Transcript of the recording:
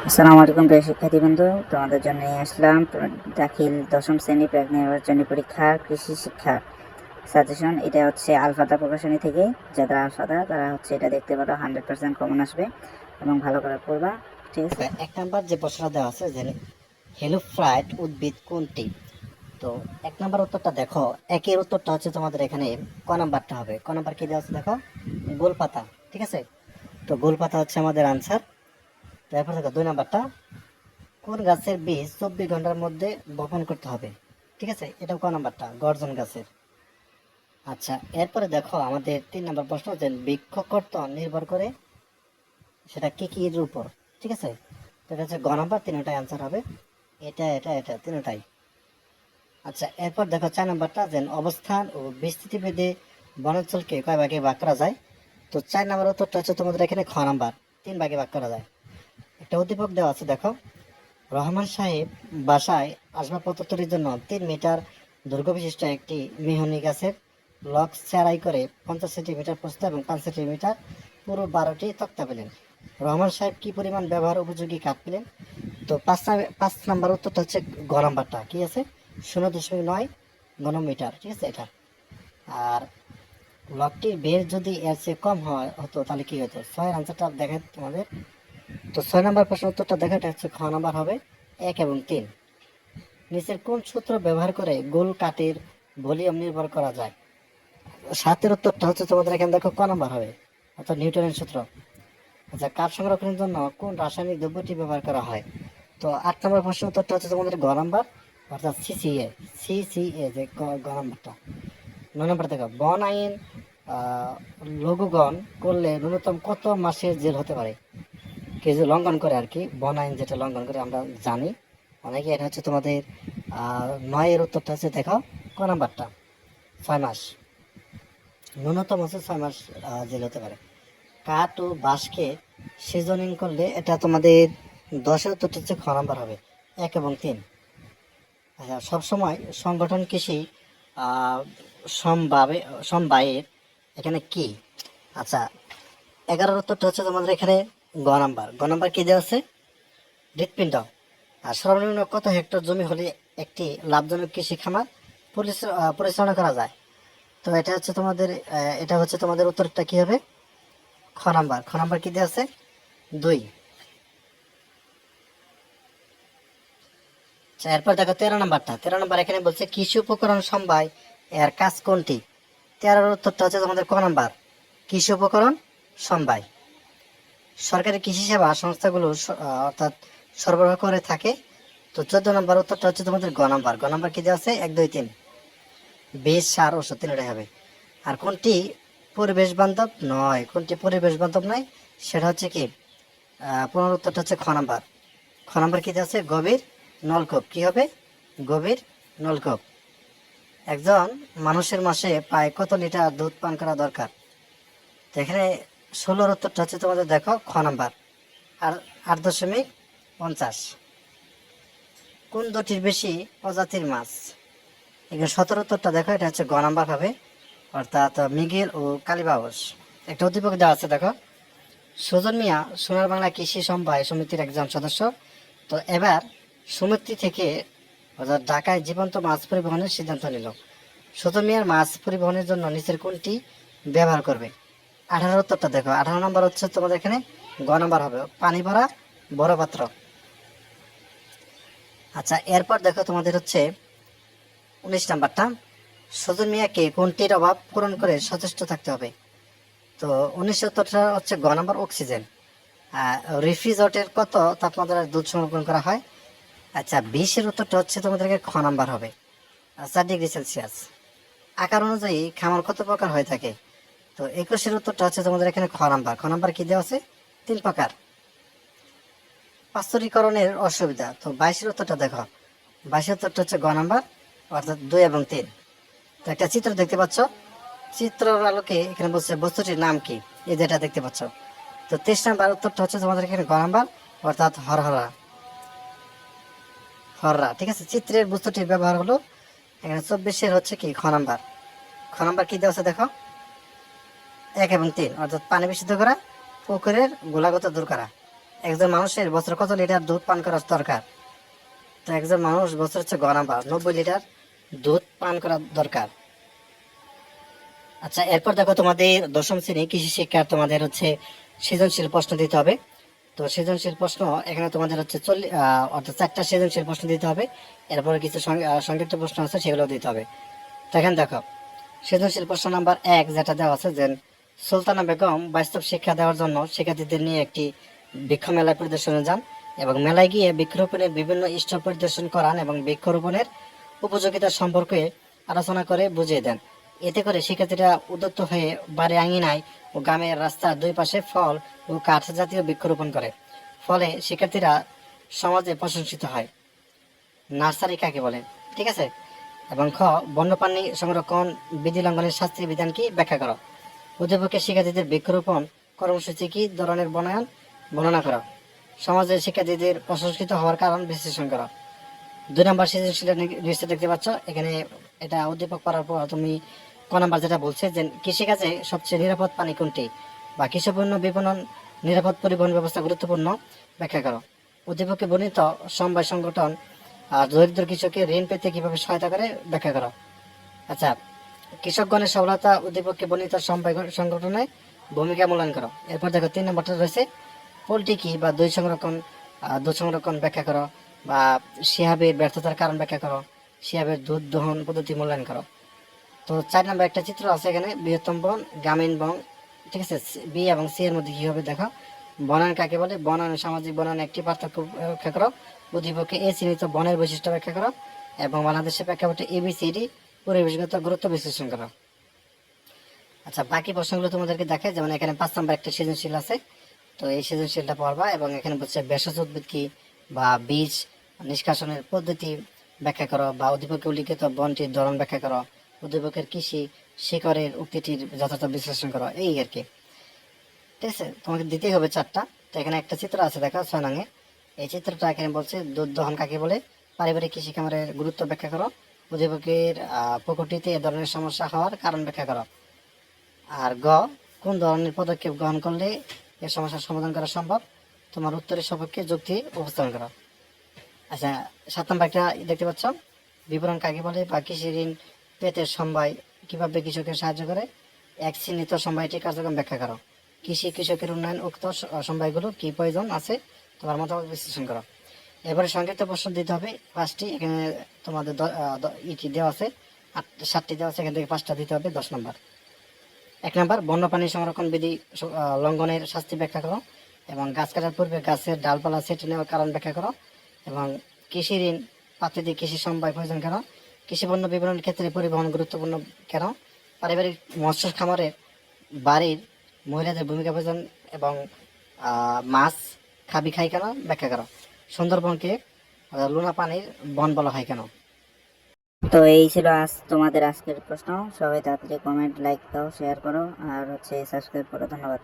আসসালামু আলাইকুম প্রিয় শিক্ষার্থীবৃন্দ, তোমাদের জন্য নিয়ে আসলাম দাখিল দশম শ্রেণী প্রাক নির্বাচনী পরীক্ষার কৃষি শিক্ষা সাজেশন। এটা হচ্ছে আলফাদা প্রকাশনী থেকে। যারা আলফাদা তারা হচ্ছে এটা দেখতে পারো, 100% কমন আসবে এবং ভালো করে পড়বা, ঠিক আছে। এক নাম্বার যে প্রশ্নটা দেওয়া আছে যে হেলোফ্রাইট উদ্ভিদ কোনটি। তো এক নাম্বার উত্তরটা দেখো, একের উত্তরটা হচ্ছে তোমাদের এখানে ক নাম্বারটা হবে। ক নাম্বার কি দেওয়া আছে দেখো, গোলপাতা, ঠিক আছে। তো গোলপাতা হচ্ছে আমাদের আনসার। তারপর দেখো দুই নাম্বারটা, কোন গাছের বীজ 24 ঘন্টার মধ্যে বপন করতে হবে, ঠিক আছে। এটাও ক নাম্বারটা, গর্জন গাছের। আচ্ছা, এরপরে দেখো আমাদের 3 নাম্বার প্রশ্ন যে বৃক্ষ কর্তন নির্ভর করে সেটা কি কি এর উপর, ঠিক আছে। তো এটা হচ্ছে গ নাম্বার, তিনটাই আনসার হবে, এটা এটা এটা তিনটাই। আচ্ছা, এরপর দেখো 4 নাম্বারটা যে অবস্থান ও বিস্তৃতি ভেদে বনাঞ্চলকে কয় ভাগে ভাগ করা যায়। তো 4 নাম্বার উত্তরটা হচ্ছে তোমাদের এখানে খ নাম্বার, 3 ভাগে ভাগ করা যায়। একটা উদ্দীপক দেওয়া আছে দেখো, রহমান সাহেব বাসায় আসবাবপত্র তৈরির জন্য 3 মিটার দৈর্ঘ্য বিশিষ্ট একটি মেহনি গাছের লক চেরাই করে 50 সেন্টিমিটার প্রস্থ এবং 5 সেন্টিমিটার পুরো 12টি তক্তা পেলেন। রহমান সাহেব কি পরিমাণ ব্যবহার উপযোগী কাঠ পেলেন। তো 5 নাম্বার উত্তরটা হচ্ছে গ নাম্বারটা, কি আছে 0.9 ঘনমিটার, ঠিক আছে এটা। আর লকটির বের যদি এর চেয়ে কম হতো তাহলে কি হতো। 6-এর আনসারটা দেখেন তোমাদের। তো 6 নাম্বার প্রশ্ন উত্তরটা দেখা, এটা হচ্ছে খ নাম্বার হবে, 1 এবং 3। নিচের কোন সূত্র ব্যবহার করে গোল কাঠের ভলিউম নির্ভর করা যায়। 7-এর উত্তরটা হচ্ছে তোমাদের এখানে দেখো ক নাম্বার হবে, অর্থাৎ নিউটনের সূত্র। আচ্ছা, কাঠ সংরক্ষণের জন্য কোন রাসায়নিক দ্রব্যটি ব্যবহার করা হয়। তো 8 নাম্বার প্রশ্ন উত্তরটা হচ্ছে তোমাদের গ নাম্বার, অর্থাৎ সিসিএ। সিসিএ যে গ নাম্বারটা। 9 নাম্বার দেখো, বন আইন লঘুগণ করলে ন্যূনতম কত মাসের জেল হতে পারে। কেউ যে লঙ্ঘন করে আর কি, বন আইন যেটা লঙ্ঘন করে আমরা জানি অনেকে, এটা হচ্ছে তোমাদের 9-এর উত্তরটা হচ্ছে দেখো ক নাম্বারটা, 6 মাস। ন্যূনতম হচ্ছে 6 মাস জেল হতে পারে। কাঠ ও বাঁশকে সিজনিং করলে এটা তোমাদের 10-এর উত্তরটা হচ্ছে খ নাম্বার হবে, 1 এবং 3। আচ্ছা, সবসময় সংগঠন কৃষি আহ, সমবাবে সমবায়ের এখানে কি। আচ্ছা, 11-এর উত্তরটা হচ্ছে তোমাদের এখানে গ নাম্বার। গ নাম্বার কি দেওয়া আছে, হৃৎপিণ্ড। আর সর্বনিম্ন কত হেক্টর জমি হলে একটি লাভজনক কৃষি খামার পরিচালনা করা যায়। তো এটা হচ্ছে তোমাদের এটা হচ্ছে তোমাদের উত্তরটা কি হবে, খ নাম্বার। খ নাম্বার কি দেওয়া আছে, 2। আচ্ছা, এরপর দেখো 13 নাম্বারটা। 13 নাম্বার এখানে বলছে কৃষি উপকরণ সমবায় এর কাজ কোনটি। 13-এর উত্তরটা হচ্ছে তোমাদের ক নাম্বার, কৃষি উপকরণ সমবায়। সরকারি কৃষি সেবা সংস্থাগুলো অর্থাৎ সরবরাহ করে থাকে। তো 14 নাম্বার উত্তরটা হচ্ছে তোমাদের গ নাম্বার। গ নাম্বার কি দেওয়া আছে, 1, 2, 3। বীজ, সার, ওষুধ তিনটাই হবে। আর কোনটি পরিবেশ বান্ধব নয়, কোনটি পরিবেশ বান্ধব নয় সেটা হচ্ছে কি 15-উত্তরটা হচ্ছে খ নাম্বার। খ নাম্বার কি দেওয়া আছে, গভীর নলকূপ। কি হবে, গভীর নলকূপ। একজন মানুষের মাসে প্রায় কত লিটার দুধ পান করা দরকার। তো এখানে 16-র উত্তরটা হচ্ছে তোমাদের দেখো খ নাম্বার, আর 8.50। কোন দুটির বেশি প্রজাতির মাছ। এখানে 17-র উত্তরটা দেখো, এটা হচ্ছে গ নাম্বার হবে, অর্থাৎ মৃগেল ও কালীবাউস। একটা উদ্দীপক দেওয়া আছে দেখো, সুজন মিয়া সোনার বাংলা কৃষি সমবায় সমিতির একজন সদস্য। তো এবার সমিতি থেকে অর্থাৎ ঢাকায় জীবন্ত মাছ পরিবহনের সিদ্ধান্ত নিল। সুজন মিয়ার মাছ পরিবহনের জন্য নিচের কোনটি ব্যবহার করবে। 18-র উত্তরটা দেখো, 18 নম্বর হচ্ছে তোমাদের এখানে গ নাম্বার হবে, পানি ভরা বড় পাত্র। আচ্ছা, এরপর দেখো তোমাদের হচ্ছে 19 নাম্বারটা, সুজন মিয়াকে কোনটির অভাব পূরণ করে সচেষ্ট থাকতে হবে। তো 19-টা হচ্ছে গ নাম্বার, অক্সিজেন। রেফ্রিজারেটর কত তাপমাত্রায় দুধ সংরক্ষণ করা হয়। আচ্ছা, 20-এর উত্তরটা হচ্ছে তোমাদেরকে খ নাম্বার হবে, 4 ডিগ্রি সেলসিয়াস। আকার অনুযায়ী খামার কত প্রকার হয়ে থাকে। তো 21-এর উত্তরটা হচ্ছে তোমাদের এখানে খ নাম্বার। খ নাম্বার কি দেওয়া আছে, 3 প্রকার। পাঁচস্তরীকরণের অসুবিধা। তো 22-এর উত্তরটা দেখো, 22-এর উত্তরটা হচ্ছে গ নাম্বার, অর্থাৎ 2 এবং 3। তো একটা চিত্র দেখতে পাচ্ছ, চিত্রের আলোকে এখানে বলছে বস্তুটির নাম কি, এই যেটা দেখতে পাচ্ছ। তো 23 নাম্বার উত্তরটা হচ্ছে তোমাদের এখানে গ নাম্বার, অর্থাৎ হরহরা। হররা, ঠিক আছে। চিত্রের বস্তুটির ব্যবহার হলো এখানে 24-এর হচ্ছে কি খ নাম্বার। খ নাম্বার কি দেওয়া আছে দেখো, 1 এবং 3, অর্থাৎ পানি বিশুদ্ধ করা, পুকুরের গোলাগত দূর করা। একজন মানুষের বছরে কত লিটার দুধ পান করা দরকার? তো একজন মানুষ বছর হচ্ছে গ নাম্বার 90 লিটার দুধ পান করা দরকার। আচ্ছা, এরপর দেখো তোমাদের দশম শ্রেণী কৃষি শিক্ষার তোমাদের হচ্ছে সৃজনশীল প্রশ্ন দিতে হবে। তো সৃজনশীল প্রশ্ন এখানে তোমাদের হচ্ছে অর্থাৎ 4টা সৃজনশীল প্রশ্ন দিতে হবে। এরপরে কিছু সংক্ষিপ্ত প্রশ্ন আছে, সেগুলো দিতে হবে। তো এখানে দেখো সৃজনশীল প্রশ্ন নাম্বার 1 যেটা দেওয়া আছে যে সুলতানা বেগম বাস্তব শিক্ষা দেওয়ার জন্য শিক্ষার্থীদের নিয়ে একটি বৃক্ষ মেলায় পরিদর্শনে যান এবং মেলায় গিয়ে বৃক্ষরোপণের বিভিন্ন স্টল পরিদর্শন করান এবং বৃক্ষরোপণের উপযোগিতা সম্পর্কে আলোচনা করে বুঝিয়ে দেন। এতে করে শিক্ষার্থীরা উদ্যত হয়ে বাড়ি আঙিনায় ও গ্রামের রাস্তার দুই পাশে ফল ও কাঠ জাতীয় বৃক্ষরোপণ করে। ফলে শিক্ষার্থীরা সমাজে প্রশংসিত হয়। নার্সারি কাকে বলে? ঠিক আছে। এবং খ, বন্যপ্রাণী সংরক্ষণ বিধি লঙ্ঘনের শাস্তির বিধান কি ব্যাখ্যা করো। অধ্যাপকের শিক্ষার্থীদের বৃক্ষরোপণ কর্মসূচি কি ধরনের বর্ণনা করো। সমাজের শিক্ষার্থীদের প্রশংসিত হওয়ার কারণ বিশ্লেষণ করো। 2 নম্বর সৃজনশীল লিস্টে দেখতে পাচ্ছ, এখানে এটা অধ্যাপক করার পর তুমি ক নাম্বার যেটা বলছে যে কৃষিকাজে সবচেয়ে নিরাপদ পানি কোনটি, বা কৃষিপণ্য বিপণন নিরাপদ পরিবহন ব্যবস্থা গুরুত্বপূর্ণ ব্যাখ্যা করো। অধ্যাপকের বর্ণিত সমবায় সংগঠন দরিদ্র কৃষককে ঋণ পেতে কিভাবে সহায়তা করে ব্যাখ্যা করো। আচ্ছা, কৃষকগণের সফলতা উদ্দীপককে বর্ণিত সমবায় সংগঠনে ভূমিকা মূল্যায়ন করো। এরপর দেখো 3 নম্বরটা রয়েছে পোল্ট্রি কি বা দুধ সংরক্ষণ ব্যাখ্যা করো, বা শিহাবের ব্যর্থতার কারণ ব্যাখ্যা করো, শিহাবের দুধ দহন পদ্ধতি মূল্যায়ন করো। তো 4 নম্বর একটা চিত্র আছে এখানে, বৃহত্তম বন, গ্রামীণ বন। ঠিক আছে, বি এবং সি এর মধ্যে কি হবে দেখো। বনায়ন কাকে বলে? বনায়ন সামাজিক বনায়ন একটি পার্থক্য ব্যাখ্যা করো। উদ্দীপকে এ চিহ্নিত বনের বৈশিষ্ট্য ব্যাখ্যা করো এবং বাংলাদেশের প্রেক্ষাপটে এবিসিডি পরিবেশগত গুরুত্ব বিশ্লেষণ করো। আচ্ছা, বাকি প্রশ্নগুলো তোমাদেরকে দেখায়, যেমন এখানে 5 নম্বর একটা সৃজনশীল আছে। তো এই সৃজনশীলটা পড়বা এবং এখানে বলছে ভেষজ উদ্ভিদ কি বা বীজ নিষ্কাশনের পদ্ধতি ব্যাখ্যা করো, বা উদ্দীপকে উল্লিখিত বনটির ধরন ব্যাখ্যা করো। উদ্দীপকের কৃষি শিকড়ের উক্তিটির যথাযথ বিশ্লেষণ করো, এই আর কি। ঠিক আছে, তোমাকে দিতেই হবে 4টা। তো এখানে একটা চিত্র আছে দেখো 6 নঙে। এই চিত্রটা এখানে বলছে দুধ দহন কাকে বলে, পারিবারিক কৃষি খামারের গুরুত্ব ব্যাখ্যা করো, উদ্দীপকের প্রকৃতিতে এ ধরনের সমস্যা হওয়ার কারণ ব্যাখ্যা করো। আর গ, কোন ধরনের পদক্ষেপ গ্রহণ করলে এর সমস্যার সমাধান করা সম্ভব, তোমার উত্তরের সপক্ষে যুক্তি উপস্থাপন করো। আচ্ছা, 7 নম্বর একটা দেখতে পাচ্ছ, বিবরণ কাকে বলে বা কৃষি ঋণ পেতে সমবায় কিভাবে কৃষকের সাহায্য করে, এক চিহ্নিত সমবায়টি কার্যক্রম ব্যাখ্যা করো। কৃষকের উন্নয়ন উক্ত সমবায়গুলো কি প্রয়োজন আছে, তোমার মতামত বিশ্লেষণ করো। এবারে সংক্ষিপ্ত প্রশ্ন দিতে হবে 5টি। এখানে তোমাদের ইটি দেওয়া আছে 7টি দেওয়া আছে, এখান থেকে 5টা দিতে হবে। 10 নম্বর। 1 নম্বর, বন্যপ্রাণী সংরক্ষণ বিধি লঙ্ঘনের শাস্তি ব্যাখ্যা করো এবং গাছ কাটার পূর্বে গাছের ডালপালা ছেটে নেওয়ার কারণ ব্যাখ্যা করো এবং কৃষি ঋণ প্রাপ্তিতে কৃষি সমবায় প্রয়োজন কেন, কৃষি পণ্য বিপণনের ক্ষেত্রে পরিবহন গুরুত্বপূর্ণ কেন, পারিবারিক মৎস্য খামারে বাড়ির মহিলাদের ভূমিকা প্রয়োজন এবং মাছ খাবি খাই কেন ব্যাখ্যা করো। সুন্দরবনকে লুনা পানির বন বলা হয় কেন। তো এই ছিল তোমাদের আজকের প্রশ্ন। সবাই তাড়াতাড়ি কমেন্ট, লাইক দাও, শেয়ার করো আর সাবস্ক্রাইব করো। ধন্যবাদ।